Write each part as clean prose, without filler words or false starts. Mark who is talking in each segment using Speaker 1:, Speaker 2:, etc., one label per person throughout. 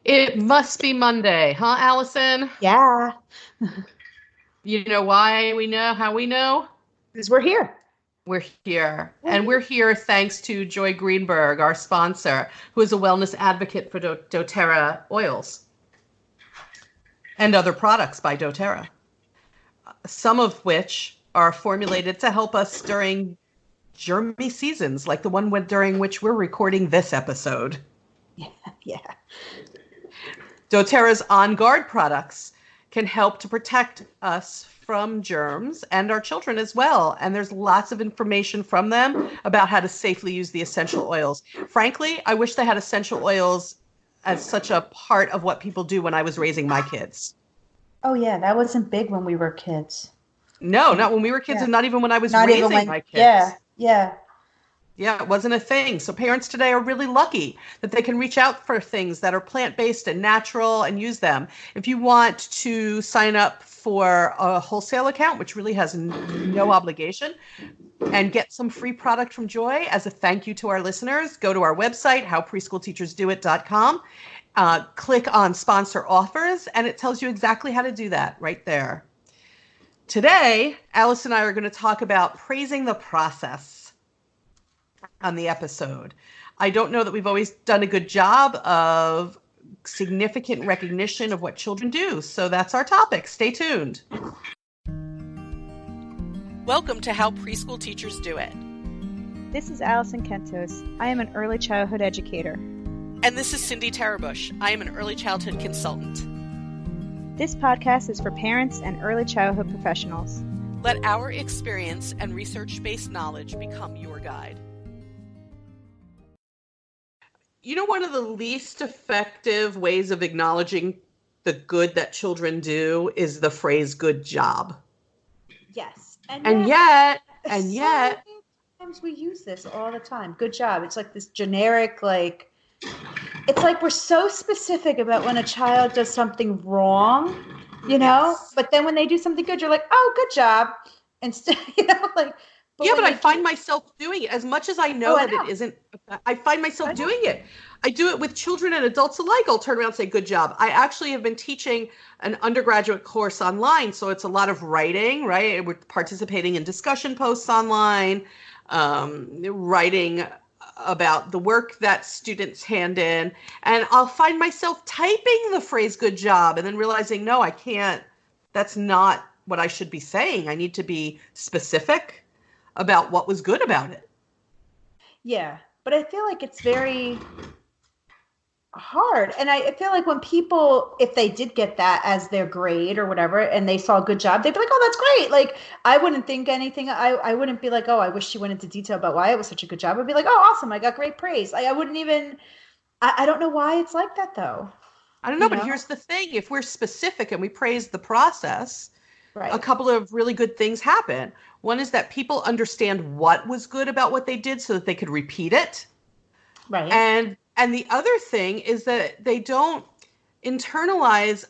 Speaker 1: It must be Monday, huh, Allison?
Speaker 2: Yeah,
Speaker 1: You know why we know how we know?
Speaker 2: because we're here.
Speaker 1: We're here.
Speaker 2: We're
Speaker 1: And we're
Speaker 2: here.
Speaker 1: here thanks to Joy Greenberg, our sponsor, who is a wellness advocate for doTERRA oils and other products by doTERRA, some of which are formulated to help us during germy seasons, like the one during which we're recording this episode.
Speaker 2: Yeah, yeah.
Speaker 1: doTERRA's On Guard products can help to protect us from germs and our children as well. And there's lots of information from them about how to safely use the essential oils. Frankly, I wish they had essential oils as such a part of what people do when I was raising my kids.
Speaker 2: Oh, yeah, that wasn't big when we were kids.
Speaker 1: No,
Speaker 2: And
Speaker 1: not when we were kids
Speaker 2: yeah,
Speaker 1: and not even when I was
Speaker 2: not even
Speaker 1: raising
Speaker 2: when,
Speaker 1: my
Speaker 2: yeah,
Speaker 1: kids.
Speaker 2: yeah,
Speaker 1: Yeah, it wasn't a thing. So parents today are really lucky that they can reach out for things that are plant-based and natural and use them. If you want to sign up for a wholesale account, which really has no obligation, and get some free product from Joy as a thank you to our listeners, go to our website, howpreschoolteachersdoit.com, click on sponsor offers, and it tells you exactly how to do that right there. Today, Alice and I are going to talk about praising the process on the episode. I don't know that we've always done a good job of significant recognition of what children do. So that's our topic. Stay tuned. Welcome to How Preschool Teachers Do It.
Speaker 2: This is Allison Kentos. I am an early childhood educator.
Speaker 1: And this is Cindy Tarabush. I am an early childhood consultant.
Speaker 2: This podcast is for parents and early childhood professionals.
Speaker 1: Let our experience and research-based knowledge become your guide. You know, one of the least effective ways of acknowledging the good that children do is the phrase "good job."
Speaker 2: Yes.
Speaker 1: And yet,
Speaker 2: so many times we use this all the time. Good job. It's like this generic, it's like we're so specific about when a child does something wrong,
Speaker 1: yes.
Speaker 2: but then when they do something good, you're like, oh, good job. Instead, but
Speaker 1: Yeah,
Speaker 2: when
Speaker 1: but I
Speaker 2: they
Speaker 1: find
Speaker 2: do,
Speaker 1: myself doing it as much as I know
Speaker 2: I
Speaker 1: that it
Speaker 2: know.
Speaker 1: isn't. I find
Speaker 2: I
Speaker 1: myself
Speaker 2: know.
Speaker 1: doing it. I do it with children and adults alike. I'll turn around and say, good job. I actually have been teaching an undergraduate course online. So it's a lot of writing, right? We're participating in discussion posts online, writing about the work that students hand in. And I'll find myself typing the phrase good job and then realizing, no, I can't. That's not what I should be saying. I need to be specific about what was good about it.
Speaker 2: Yeah, but I feel like it's very hard. And I feel like when people, if they did get that as their grade or whatever, and they saw a good job, they'd be like, oh, that's great. Like, I wouldn't think anything. I wouldn't be like, oh, I wish she went into detail about why it was such a good job. I'd be like, oh, awesome. I got great praise. I wouldn't even, I don't know why it's like that though.
Speaker 1: I don't know,
Speaker 2: You
Speaker 1: but
Speaker 2: know?
Speaker 1: here's the thing. If we're specific and we praise the process, a
Speaker 2: Right.
Speaker 1: couple of really good things happen. One is that people understand what was good about what they did so that they could repeat it.
Speaker 2: Right.
Speaker 1: And the other thing is that they don't internalize,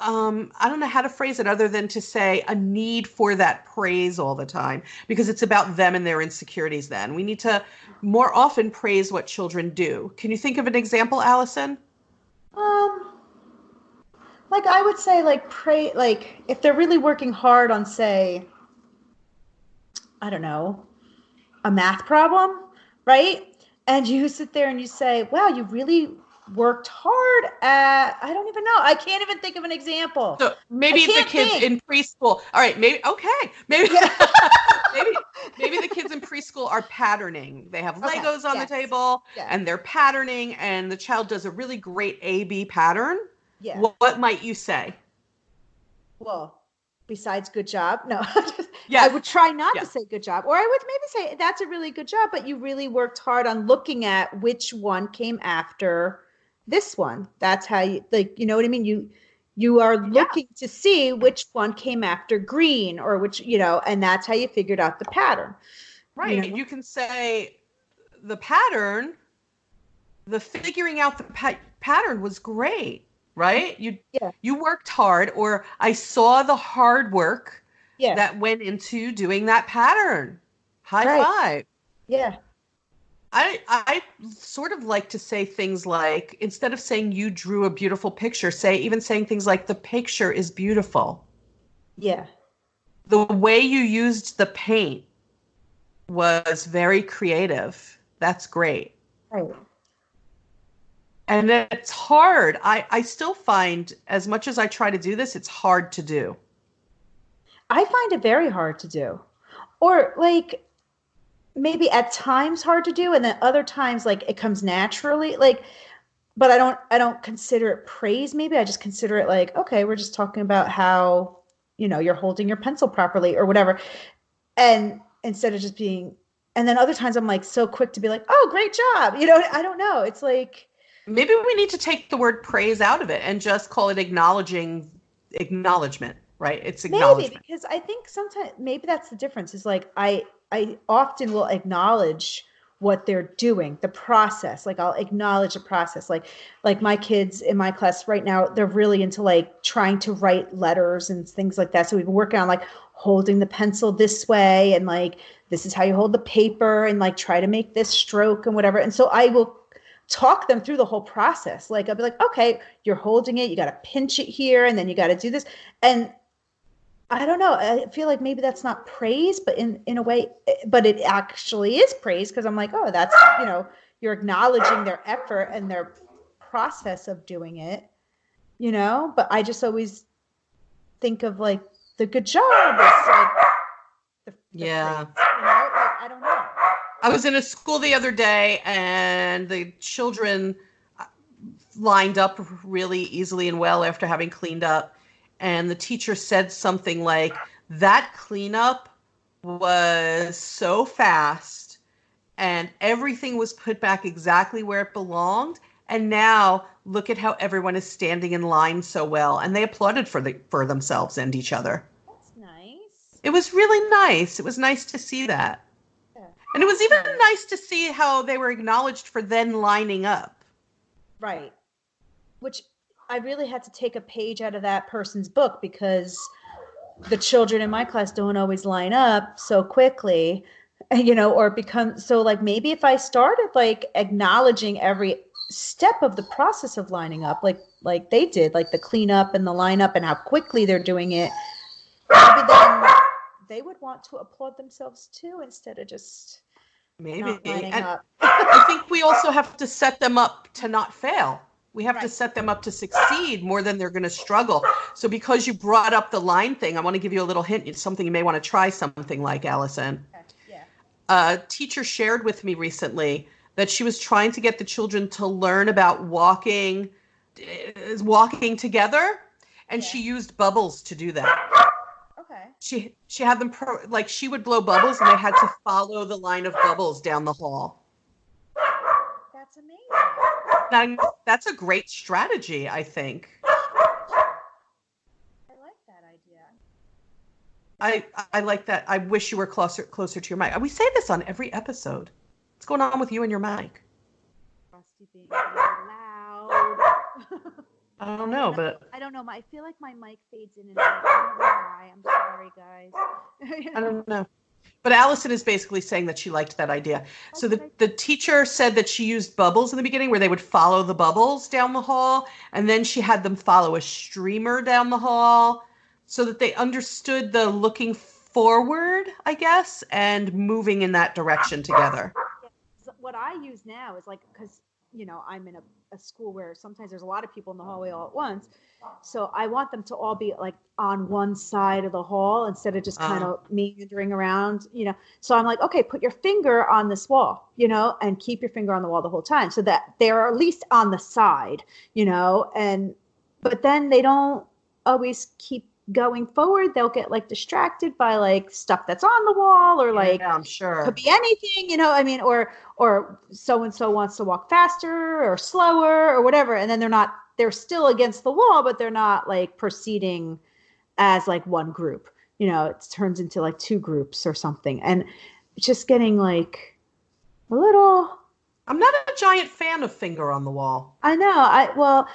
Speaker 1: I don't know how to phrase it other than to say a need for that praise all the time, because it's about them and their insecurities then. We need to more often praise what children do. Can you think of an example, Allison?
Speaker 2: Um, like I would say pray, like if they're really working hard on, say, I don't know, a math problem, right? And you sit there and you say, wow, you really worked hard at, I don't even know. I can't even think of an example.
Speaker 1: So
Speaker 2: I
Speaker 1: maybe the
Speaker 2: can't
Speaker 1: kids
Speaker 2: think.
Speaker 1: in preschool. All right, maybe okay. Maybe
Speaker 2: Yeah.
Speaker 1: maybe maybe the kids in preschool are patterning. They have
Speaker 2: Okay.
Speaker 1: Legos on the
Speaker 2: Yes.
Speaker 1: table
Speaker 2: Yeah.
Speaker 1: and they're patterning and the child does a really great A-B pattern.
Speaker 2: Yeah.
Speaker 1: What might you say?
Speaker 2: Well, besides good job, no. I
Speaker 1: Yes.
Speaker 2: would try not to
Speaker 1: Yeah.
Speaker 2: say good job, or I would maybe say that's a really good job, but you really worked hard on looking at which one came after this one. That's how you, like, you know what I mean? You are
Speaker 1: Yeah.
Speaker 2: looking to see which one came after green, or which, and that's how you figured out the pattern.
Speaker 1: Right. You can say the pattern, the figuring out the pattern was great, right?
Speaker 2: Yeah.
Speaker 1: You worked hard, or I saw the hard work
Speaker 2: Yeah.
Speaker 1: that went into doing that pattern. High
Speaker 2: Right.
Speaker 1: five.
Speaker 2: Yeah.
Speaker 1: I sort of like to say things like, instead of saying you drew a beautiful picture, say even saying things like the picture is beautiful.
Speaker 2: Yeah.
Speaker 1: The way you used the paint was very creative. That's great.
Speaker 2: Right.
Speaker 1: And it's hard. I still find, as much as I try to do this, it's hard to do.
Speaker 2: I find it very hard to do. Or like maybe at times hard to do and then other times like it comes naturally. Like but I don't consider it praise maybe. I just consider it like, okay, we're just talking about how, you're holding your pencil properly or whatever. And instead of just being and then other times I'm like so quick to be like, "Oh, great job." I don't know. It's like
Speaker 1: Maybe we need to take the word praise out of it and just call it acknowledgement, right? It's
Speaker 2: maybe
Speaker 1: acknowledgement.
Speaker 2: because I think sometimes maybe that's the difference. Is like I often will acknowledge what they're doing, the process. Like I'll acknowledge the process. Like my kids in my class right now, they're really into like trying to write letters and things like that. So we've been working on like holding the pencil this way and like this is how you hold the paper and like try to make this stroke and whatever. And so I will talk them through the whole process. Like I'll be like, okay, you're holding it, you got to pinch it here, and then you got to do this. And I don't know. I feel like maybe that's not praise, but in a way, but it actually is praise because I'm like, oh, that's you're acknowledging their effort and their process of doing it, But I just always think of like the good job is like the praise,
Speaker 1: Yeah.
Speaker 2: Like I don't know.
Speaker 1: I was in a school the other day and the children lined up really easily and well after having cleaned up. And the teacher said something like, that cleanup was so fast and everything was put back exactly where it belonged. And now look at how everyone is standing in line so well. And they applauded for themselves and each other.
Speaker 2: That's nice.
Speaker 1: It was really nice. It was nice to see that.
Speaker 2: Yeah,
Speaker 1: And it was even
Speaker 2: nice.
Speaker 1: nice to see how they were acknowledged for then lining up.
Speaker 2: Right. Which I really had to take a page out of that person's book because the children in my class don't always line up so quickly, or become so like maybe if I started like acknowledging every step of the process of lining up, like they did, like the cleanup and the lineup and how quickly they're doing it, maybe then they would want to applaud themselves too instead of just
Speaker 1: Maybe.
Speaker 2: not lining
Speaker 1: And
Speaker 2: up.
Speaker 1: I think we also have to set them up to not fail. We have to
Speaker 2: Right.
Speaker 1: set them up to succeed more than they're going to struggle. So because you brought up the line thing, I want to give you a little hint. It's something you may want to try something like, Allison.
Speaker 2: Okay. Yeah.
Speaker 1: A teacher shared with me recently that she was trying to get the children to learn about walking together, and
Speaker 2: Yeah.
Speaker 1: she used bubbles to do that.
Speaker 2: Okay.
Speaker 1: She had them like she would blow bubbles and they had to follow the line of bubbles down the hall.
Speaker 2: That's amazing.
Speaker 1: Now, that's a great strategy, I think.
Speaker 2: I like that idea.
Speaker 1: I like that. I wish you were closer to your mic. We say this on every episode. What's going on with you and your mic?
Speaker 2: Rusty being loud.
Speaker 1: I don't know, but
Speaker 2: I don't know. I feel like my mic fades in and out. I don't know why. I'm sorry, guys.
Speaker 1: I don't know. But Allison is basically saying that she liked that idea. So the teacher said that she used bubbles in the beginning where they would follow the bubbles down the hall, and then she had them follow a streamer down the hall so that they understood the looking forward, I guess, and moving in that direction together.
Speaker 2: What I use now is like, because, I'm in a school where sometimes there's a lot of people in the hallway all at once. So I want them to all be like on one side of the hall instead of just kind of meandering around. So I'm like, okay, put your finger on this wall, and keep your finger on the wall the whole time so that they're at least on the side, but then they don't always keep going forward. They'll get like distracted by like stuff that's on the wall or like,
Speaker 1: yeah, I'm sure.
Speaker 2: could be anything, or so and so wants to walk faster or slower or whatever, and then they're still against the wall, but they're not like proceeding as like one group. It turns into like two groups or something, and it's just getting like a little
Speaker 1: I'm not a giant fan of finger on the wall.
Speaker 2: I know.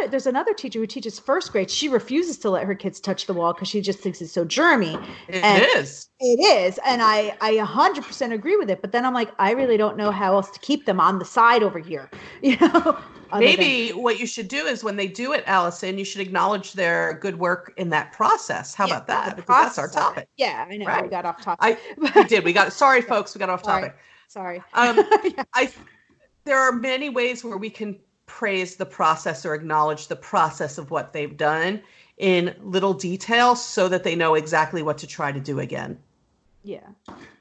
Speaker 2: There's another teacher who teaches first grade. She refuses to let her kids touch the wall because she just thinks it's so germy.
Speaker 1: It
Speaker 2: And
Speaker 1: is.
Speaker 2: it is. And I 100% agree with it. But then I'm like, I really don't know how else to keep them on the side over here, you know?
Speaker 1: Maybe what you should do is when they do it, Allison, you should acknowledge their good work in that process. How about that? Because that's our topic.
Speaker 2: Yeah, I know.
Speaker 1: Right.
Speaker 2: We got off topic.
Speaker 1: We did. Sorry, folks, we got off topic.
Speaker 2: Sorry.
Speaker 1: Yeah. There are many ways where we can praise the process or acknowledge the process of what they've done in little detail so that they know exactly what to try to do again.
Speaker 2: Yeah.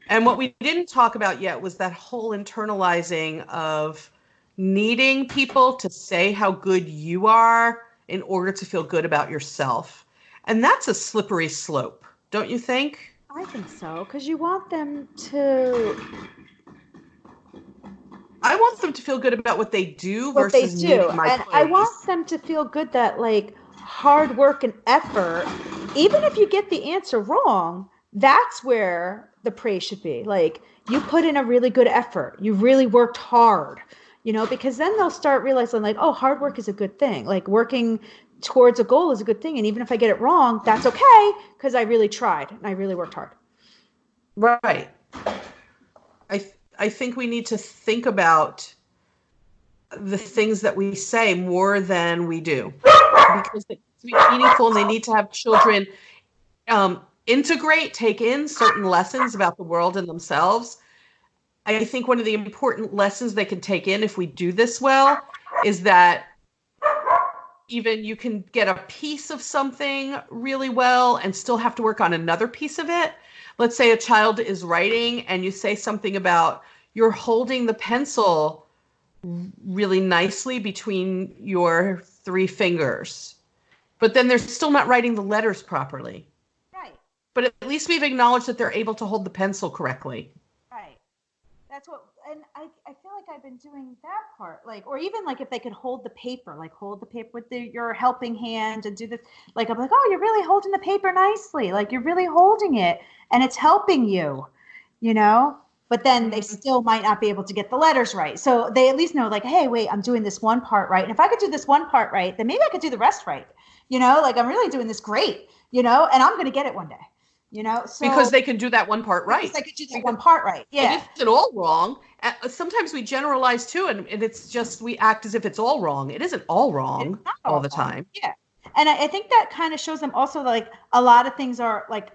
Speaker 1: And what we didn't talk about yet was that whole internalizing of needing people to say how good you are in order to feel good about yourself. And that's a slippery slope, don't you think?
Speaker 2: I think so, because you want them to...
Speaker 1: I want them to feel good about what they do versus needing my praise.
Speaker 2: I want them to feel good that, like, hard work and effort, even if you get the answer wrong, that's where the praise should be. Like, you put in a really good effort. You really worked hard, you know, because then they'll start realizing, like, oh, hard work is a good thing. Like, working towards a goal is a good thing. And even if I get it wrong, that's okay, because I really tried and I really worked hard.
Speaker 1: Right. I think we need to think about the things that we say more than we do, because they need to be meaningful and they need to have children take in certain lessons about the world and themselves. I think one of the important lessons they can take in if we do this well is that even you can get a piece of something really well and still have to work on another piece of it. Let's say a child is writing and you say something about you're holding the pencil really nicely between your 3 fingers, but then they're still not writing the letters properly.
Speaker 2: Right.
Speaker 1: But at least we've acknowledged that they're able to hold the pencil correctly.
Speaker 2: Right. That's what, and I feel like I've been doing that part, like, or even like if they could hold the paper with your helping hand and do this, like, I'm like, oh, you're really holding the paper nicely. Like, you're really holding it and it's helping you, you know? But then they still might not be able to get the letters right. So they at least know, like, hey, wait, I'm doing this one part right. And if I could do this one part right, then maybe I could do the rest right. You know, like, I'm really doing this great, you know, and I'm going to get it one day, you know? So,
Speaker 1: because they can do that one part right.
Speaker 2: Because they could do that one part right. Yeah.
Speaker 1: It isn't all wrong. Sometimes we generalize too, and it's just we act as if it's all wrong. It isn't all wrong all the time.
Speaker 2: Yeah. And I think that kind of shows them also, like, a lot of things are like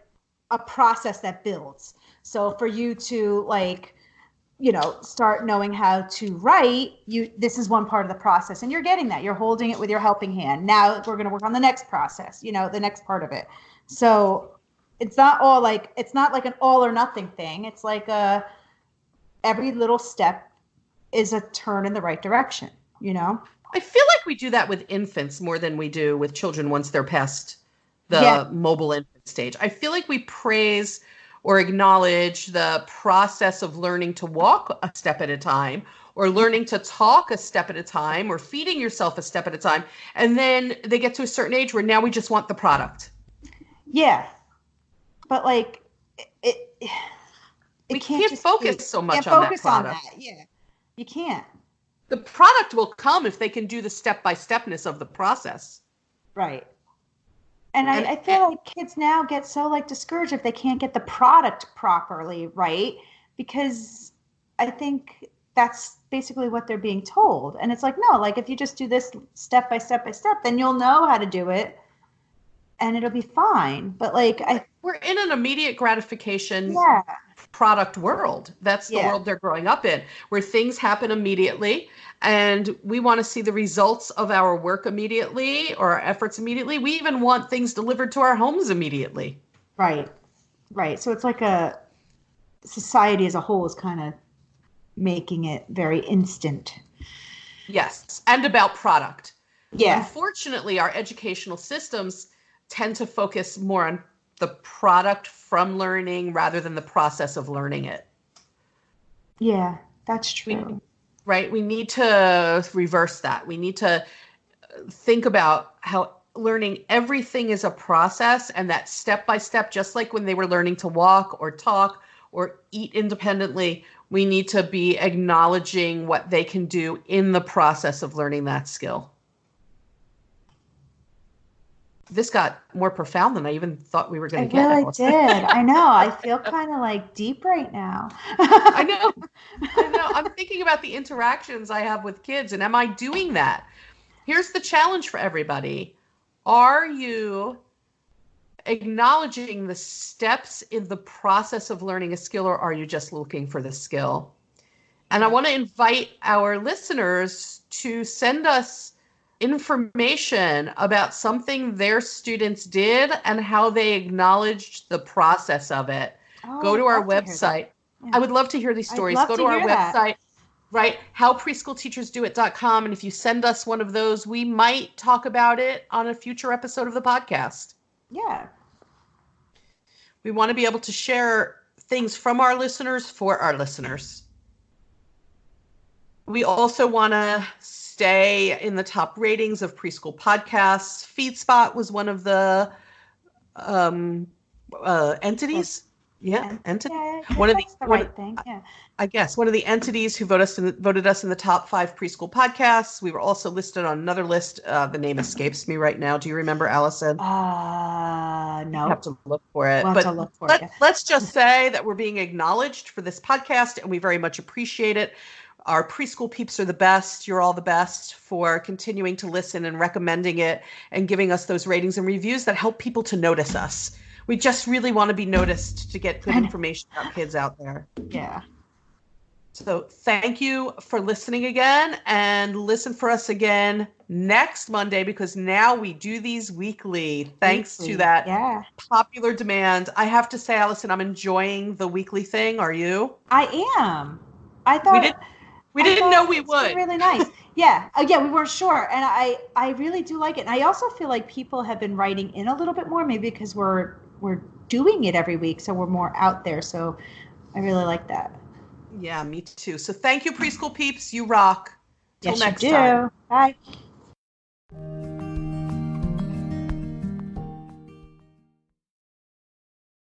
Speaker 2: a process that builds. So for you to, like, you know, start knowing how to write, this is one part of the process, and you're getting that. You're holding it with your helping hand. Now we're going to work on the next process, you know, the next part of it. So it's not like an all or nothing thing. It's like every little step is a turn in the right direction, you know?
Speaker 1: I feel like we do that with infants more than we do with children once they're past the mobile infant stage. I feel like we praise or acknowledge the process of learning to walk a step at a time, or learning to talk a step at a time, or feeding yourself a step at a time. And then they get to a certain age where now we just want the product.
Speaker 2: Yeah. But, like,
Speaker 1: we can't focus so much on that product.
Speaker 2: Yeah. You can't.
Speaker 1: The product will come if they can do the step-by-stepness of the process.
Speaker 2: Right. And I feel like kids now get so, like, discouraged if they can't get the product properly right, because I think that's basically what they're being told. And it's like, no, like, if you just do this step by step by step, then you'll know how to do it and it'll be fine. But, like,
Speaker 1: we're in an immediate gratification product world. That's the world they're growing up in, where things happen immediately and we want to see the results of our work immediately or our efforts immediately. We even want things delivered to our homes immediately.
Speaker 2: Right. So it's like a society as a whole is kind of making it very instant.
Speaker 1: Yes. And about product.
Speaker 2: Yeah.
Speaker 1: Unfortunately, our educational systems tend to focus more on the product from learning rather than the process of learning it.
Speaker 2: Yeah, that's true.
Speaker 1: We need to reverse that. We need to think about how learning everything is a process, and that step by step, just like when they were learning to walk or talk or eat independently, We need to be acknowledging what they can do in the process of learning that skill. This got more profound than I even thought we were going to get.
Speaker 2: It really did. I know. I feel kind of like deep right now.
Speaker 1: I know. I'm thinking about the interactions I have with kids, and am I doing that? Here's the challenge for everybody. Are you acknowledging the steps in the process of learning a skill, or are you just looking for the skill? And I want to invite our listeners to send us information about something their students did and how they acknowledged the process of it. Go to our website. I would love to hear these stories. Go to our website, right? howpreschoolteachersdoit.com. And if you send us one of those, we might talk about it on a future episode of the podcast.
Speaker 2: Yeah.
Speaker 1: We want to be able to share things from our listeners for our listeners. We also want to stay in the top ratings of preschool podcasts. FeedSpot was one of the entities. Yeah, entity.
Speaker 2: Yeah,
Speaker 1: one of
Speaker 2: the right thing. Yeah.
Speaker 1: I guess one of the entities who voted us in the top 5 preschool podcasts. We were also listed on another list. The name escapes me right now. Do you remember, Allison?
Speaker 2: No.
Speaker 1: I have to look for it.
Speaker 2: We'll have to look for it.
Speaker 1: Let's just say that we're being acknowledged for this podcast, and we very much appreciate it. Our preschool peeps are the best. You're all the best for continuing to listen and recommending it and giving us those ratings and reviews that help people to notice us. We just really want to be noticed to get good information about kids out there.
Speaker 2: Yeah.
Speaker 1: So thank you for listening again, and listen for us again next Monday, because now we do these weekly thanks to that popular demand. I have to say, Allison, I'm enjoying the weekly thing. Are you?
Speaker 2: I am. I thought
Speaker 1: we didn't know we would.
Speaker 2: Really nice. Yeah. We weren't sure. And I really do like it. And I also feel like people have been writing in a little bit more, maybe because we're doing it every week, so we're more out there. So I really like that.
Speaker 1: Yeah, me too. So thank you, preschool peeps. You rock. Till
Speaker 2: Yes,
Speaker 1: next
Speaker 2: you do.
Speaker 1: time.
Speaker 2: Bye.